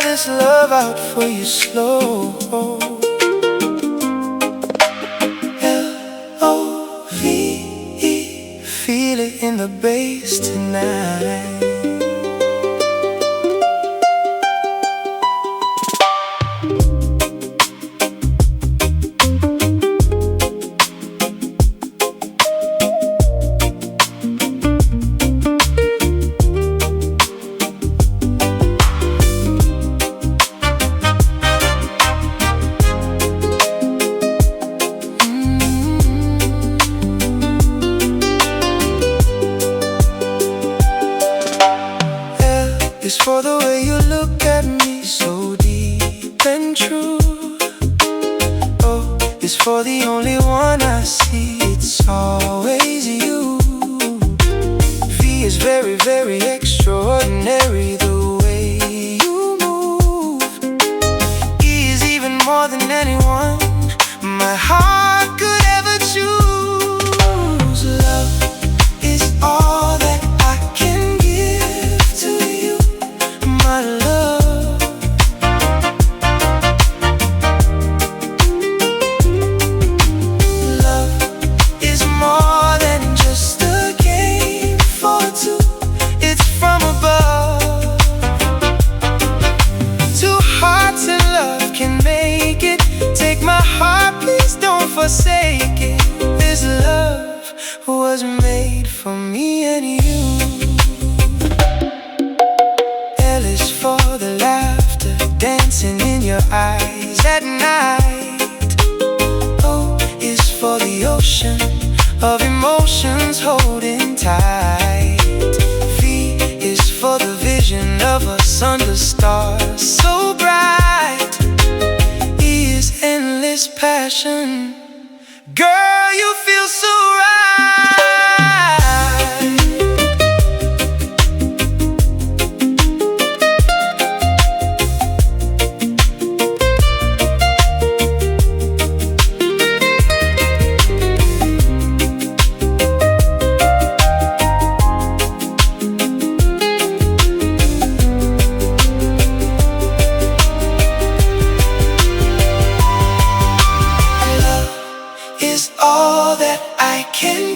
this love out for you slow. Love, feel it in the bass tonight. It's for the way you look at me, so deep and true. Oh, it's for the only one I see, it's always you. V is very, very extraordinary, the way you move. E is even more than anyone my heart could ever choose. Love is all that I can give to you, my love. Love is more than just a game for two, it's from above. Two hearts in love can make it. Take my heart, please don't forsake it. This love was made for me and you. L is for the laughter dancing in your eyes at night. O is for the ocean of emotions holding tight. V is for the vision of us under stars so bright. E is endless passion. Girl, you feel so right. Is all that I can